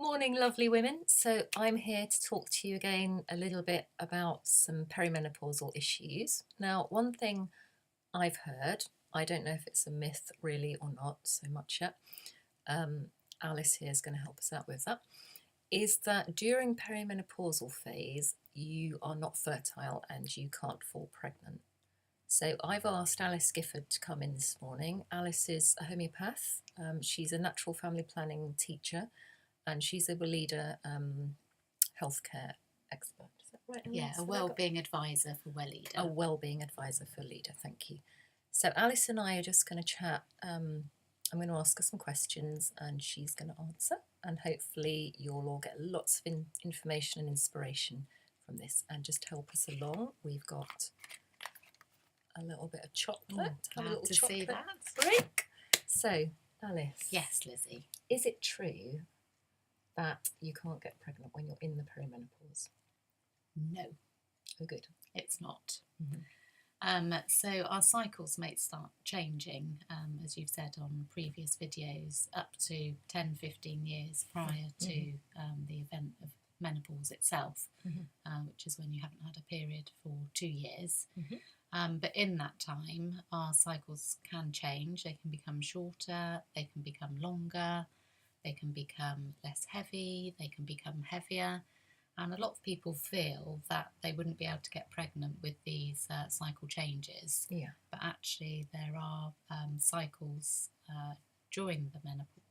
Morning, lovely women. So I'm here to talk to you again a little bit about some perimenopausal issues. Now, one thing I've heard, I don't know if it's a myth really or not so much yet, Alice here is going to help us out with that, is that during perimenopausal phase, you are not fertile and you can't fall pregnant. So I've asked Alice Gifford to come in this morning. Alice is a homeopath. She's a natural family planning teacher, and she's a Weleda healthcare expert. Is that right? Yeah, a wellbeing advisor for Weleda. A wellbeing advisor for Weleda, thank you. So Alice and I are just going to chat. I'm going to ask her some questions and she's going to answer. And hopefully you'll all get lots of information and inspiration from this. And just help us along, we've got a little bit of chocolate. Glad Have a little to chocolate see that. break. So, Alice. Yes, Lizzie. Is it true that you can't get pregnant when you're in the perimenopause? No. Oh, good. It's not. Mm-hmm. So our cycles may start changing, as you've said on previous videos, up to 10, 15 years prior to the event of menopause itself, which is when you haven't had a period for 2 years. But in that time, our cycles can change. They can become shorter, they can become longer, they can become less heavy, they can become heavier. And a lot of people feel that they wouldn't be able to get pregnant with these cycle changes. Yeah. But actually there are cycles during the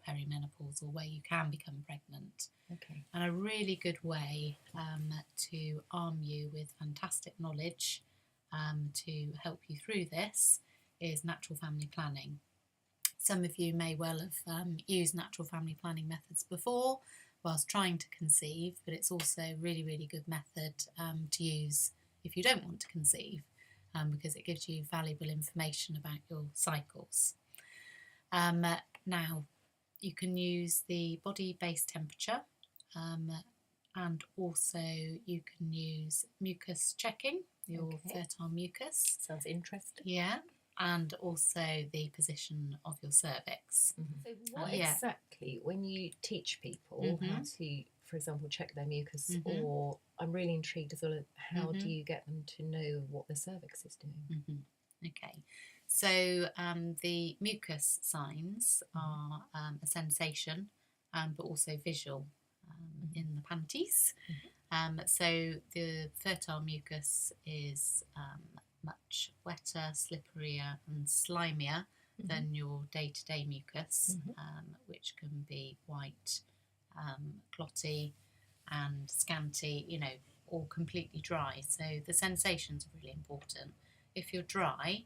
perimenopausal where you can become pregnant. Okay. And a really good way to arm you with fantastic knowledge to help you through this is natural family planning. Some of you may well have used natural family planning methods before whilst trying to conceive, but it's also a really, really good method to use if you don't want to conceive, because it gives you valuable information about your cycles. Now, you can use the body-based temperature, and also you can use mucus checking, your fertile mucus. Sounds interesting. Yeah. And also the position of your cervix. So what exactly, when you teach people how to, for example, check their mucus, or I'm really intrigued as well, how do you get them to know what the cervix is doing? Okay, so the mucus signs are a sensation, but also visual in the panties. So the fertile mucus is much wetter, slipperier and slimier than your day-to-day mucus, which can be white, clotty and scanty, or completely dry. So the sensations are really important. If you're dry,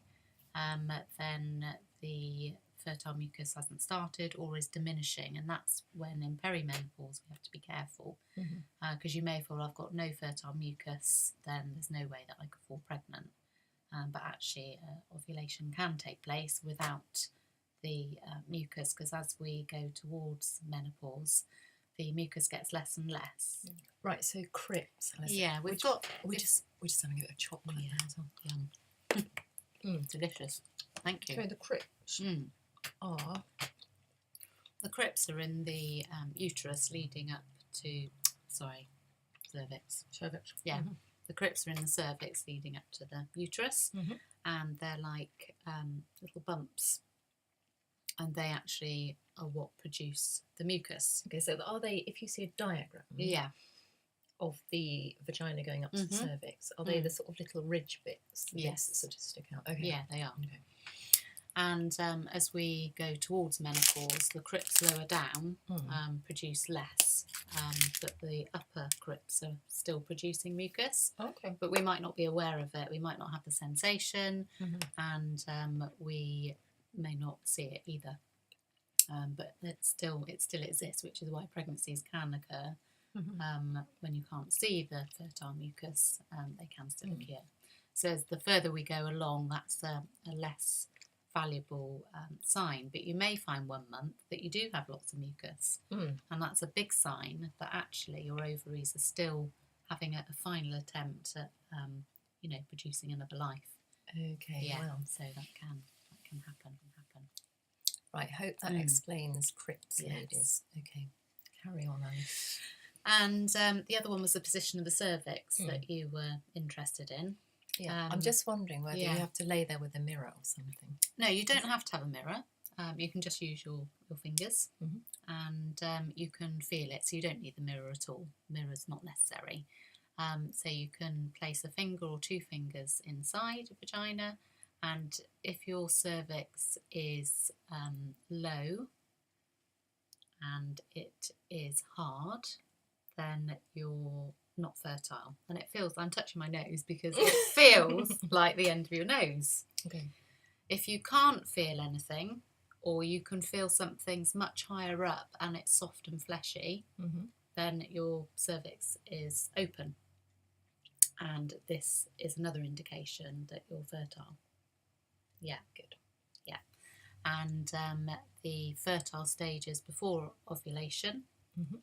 then the fertile mucus hasn't started or is diminishing, and that's when in perimenopause we have to be careful, because you may feel I've got no fertile mucus, then there's no way that I could fall pregnant. But actually ovulation can take place without the mucus, because as we go towards menopause, the mucus gets less and less. Right, so crypts. Yeah, we're just having a bit of chocolate now as well. Yum. Delicious. Thank you. So the crypts are... The crypts are in the uterus leading up to, cervix. Cervix. Yeah. The crypts are in the cervix leading up to the uterus, and they're like little bumps, and they actually are what produce the mucus. Okay, so are they, if you see a diagram of the vagina going up to the cervix, are they the sort of little ridge bits that sort of stick out? Okay. Yeah, they are. Okay. And as we go towards menopause, the crypts lower down produce less, but the upper crypts are still producing mucus. Okay. But we might not be aware of it. We might not have the sensation, and we may not see it either. But it still exists, which is why pregnancies can occur when you can't see the fertile mucus. They can still occur. So as the further we go along, that's a less valuable sign, but you may find 1 month that you do have lots of mucus, and that's a big sign that actually your ovaries are still having a final attempt at producing another life. Okay. Yeah. Wow. So that can happen. Right. Hope that explains crypts, ladies. Okay. Carry on, Alice. And the other one was the position of the cervix that you were interested in. Yeah, I'm just wondering whether you have to lay there with a mirror or something. No, you don't have to have a mirror. You can just use your fingers, and you can feel it, so you don't need the mirror at all. Mirror's not necessary. So you can place a finger or 2 fingers inside your vagina, and if your cervix is low and it is hard, then you're not fertile. And it feels, I'm touching my nose because it feels like the end of your nose. Okay. If you can't feel anything, or you can feel something's much higher up and it's soft and fleshy, then your cervix is open. And this is another indication that you're fertile. Yeah, good. Yeah. And the fertile stages before ovulation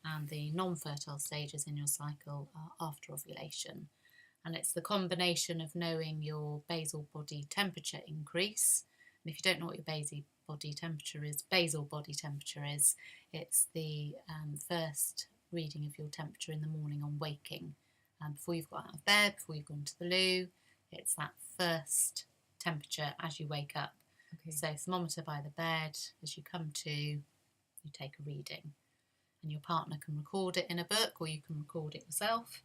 and the non-fertile stages in your cycle are after ovulation. And it's the combination of knowing your basal body temperature increase. And if you don't know what your basal body temperature is, it's the first reading of your temperature in the morning on waking. Before you've got out of bed, before you've gone to the loo, it's that first temperature as you wake up. Okay. So thermometer by the bed, as you come to, you take a reading. And your partner can record it in a book, or you can record it yourself.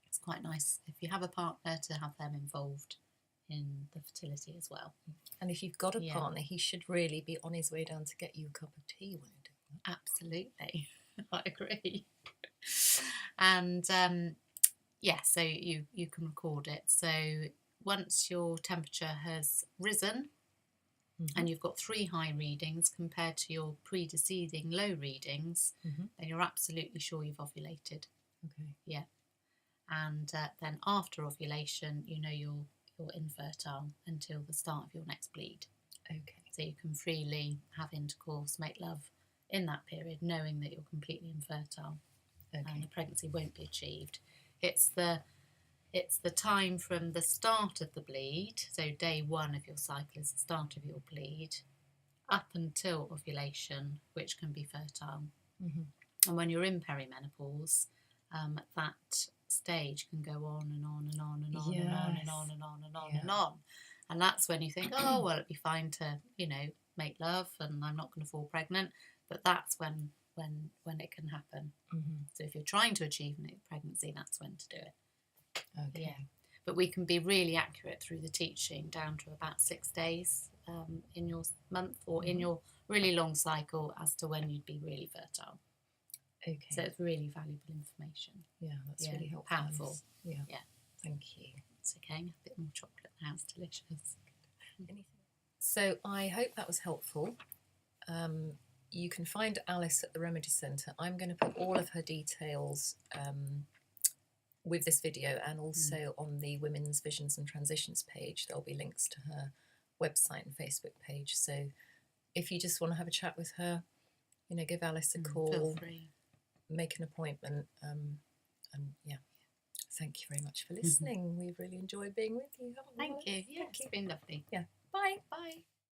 It's quite nice if you have a partner to have them involved in the fertility as well. And if you've got a partner, he should really be on his way down to get you a cup of tea when you do that. Absolutely. I agree. And so you can record it. So once your temperature has risen and you've got 3 high readings compared to your preceding low readings, then you're absolutely sure you've ovulated. Okay. Yeah. And then after ovulation, you know you're infertile until the start of your next bleed. Okay. So you can freely have intercourse, make love in that period, knowing that you're completely infertile. Okay. And the pregnancy won't be achieved. It's the time from the start of the bleed, so day 1 of your cycle is the start of your bleed, up until ovulation, which can be fertile. And when you're in perimenopause, that stage can go on and on and on and on and on and on and on and on and on. And that's when you think, oh, well, it'd be fine to, make love and I'm not going to fall pregnant. But that's when it can happen. So if you're trying to achieve pregnancy, that's when to do it. Okay. Yeah. But we can be really accurate through the teaching down to about 6 days in your month or in your really long cycle as to when you'd be really fertile. Okay. So it's really valuable information. Yeah, that's really helpful. Powerful. Yeah. Thank you. It's okay. A bit more chocolate now. It's delicious. Anything? So I hope that was helpful. You can find Alice at the Remedy Centre. I'm going to put all of her details with this video and also on the Women's Visions and Transitions page. There'll be links to her website and Facebook page. So if you just want to have a chat with her, give Alice a call. Feel free. Make an appointment. And thank you very much for listening. We've really enjoyed being with you, haven't we? Thank you. Yeah, it's been lovely. Yeah. Bye. Bye.